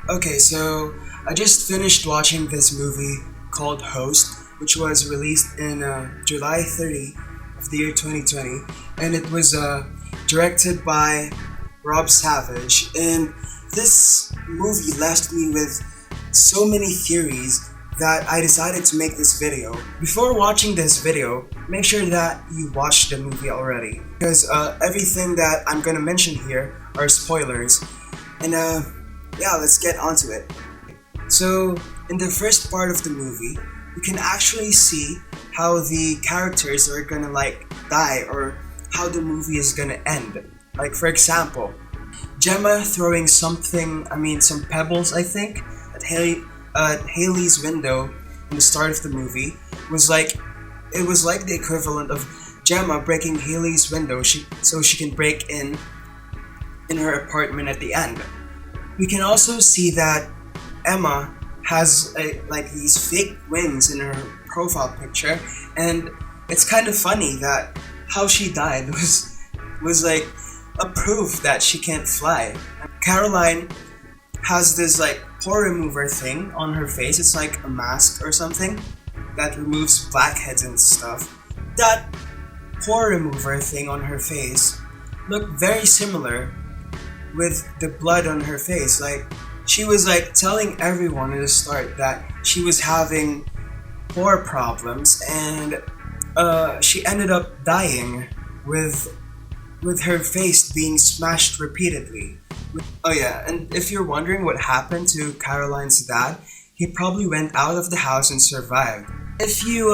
Okay, so I just finished watching this movie called Host, which was released in July 30 of the year 2020, and it was directed by Rob Savage. And this movie left me with so many theories that I decided to make this video. Before watching this video, make sure that you watched the movie already, because everything that I'm gonna mention here are spoilers. And yeah, let's get onto it. So, in the first part of the movie, you can actually see how the characters are gonna die or how the movie is gonna end. Like, for example, Gemma throwing some pebbles, I think, at Haley's window in the start of the movie it was like the equivalent of Gemma breaking Haley's window so she can break in her apartment at the end. We can also see that Emma has these fake wings in her profile picture, and it's kind of funny that how she died was like a proof that she can't fly. Caroline has this pore remover thing on her face. It's like a mask or something that removes blackheads and stuff. That pore remover thing on her face looked very similar with the blood on her face. Like, she was telling everyone at the start that she was having pore problems, and she ended up dying with her face being smashed repeatedly. Oh yeah, and if you're wondering what happened to Caroline's dad, he probably went out of the house and survived. If you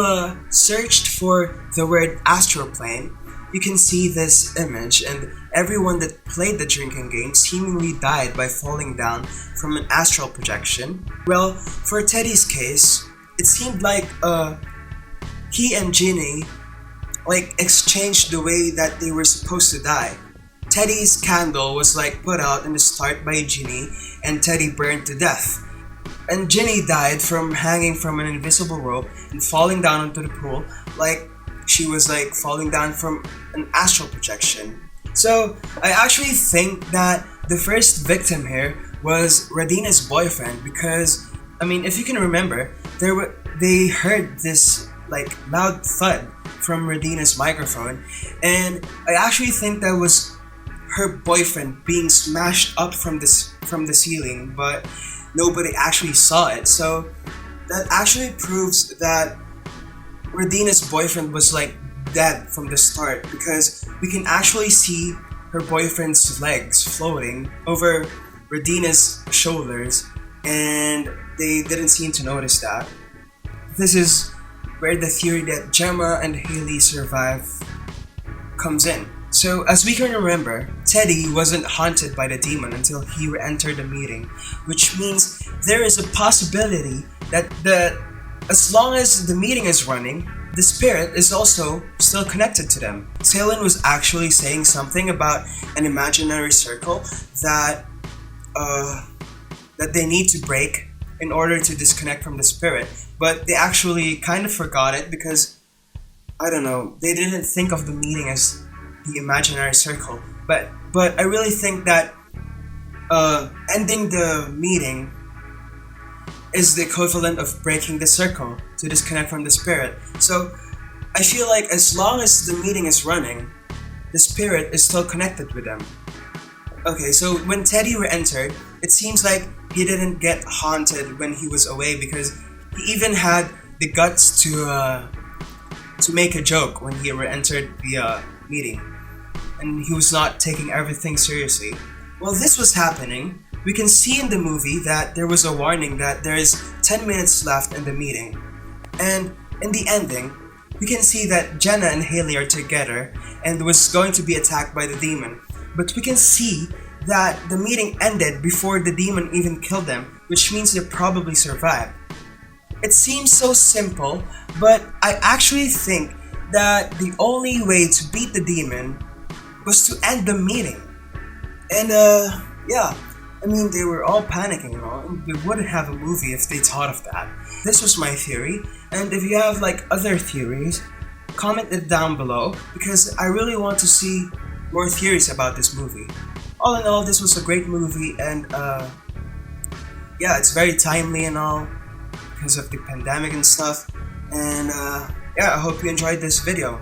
searched for the word astroplane, you can see this image, and everyone that played the drinking game seemingly died by falling down from an astral projection. Well, for Teddy's case, it seemed like he and Ginny exchanged the way that they were supposed to die. Teddy's candle was put out in the start by Ginny, and Teddy burned to death. And Ginny died from hanging from an invisible rope and falling down into the pool like she was falling down from an astral projection. So I actually think that the first victim here was Radina's boyfriend, because if you can remember, they heard this loud thud from Radina's microphone, and I actually think that was her boyfriend being smashed up from the ceiling, but nobody actually saw it. So that actually proves that Radina's boyfriend was dead from the start, because we can actually see her boyfriend's legs floating over Radina's shoulders, and they didn't seem to notice that. This is where the theory that Gemma and Haley survive comes in. So, as we can remember, Teddy wasn't haunted by the demon until he re-entered the meeting, which means there is a possibility that as long as the meeting is running, the spirit is also still connected to them. Talon was actually saying something about an imaginary circle that they need to break in order to disconnect from the spirit, but they actually kind of forgot it because, I don't know, they didn't think of the meeting as the imaginary circle. But I really think that ending the meeting is the equivalent of breaking the circle to disconnect from the spirit. So I feel like as long as the meeting is running, the spirit is still connected with them. Okay, so when Teddy re-entered, it seems like he didn't get haunted when he was away, because he even had the guts to make a joke when he re-entered the meeting, and he was not taking everything seriously. While this was happening, we can see in the movie that there was a warning that there is 10 minutes left in the meeting. And in the ending, we can see that Jenna and Haley are together and was going to be attacked by the demon. But we can see that the meeting ended before the demon even killed them, which means they probably survived. It seems so simple, but I actually think that the only way to beat the demon was to end the meeting. And yeah, they were all panicking and all, and we wouldn't have a movie if they thought of that. This was my theory, and if you have other theories, comment it down below, because I really want to see more theories about this movie. All in all, this was a great movie, and yeah, it's very timely and all because of the pandemic and stuff. And yeah, I hope you enjoyed this video.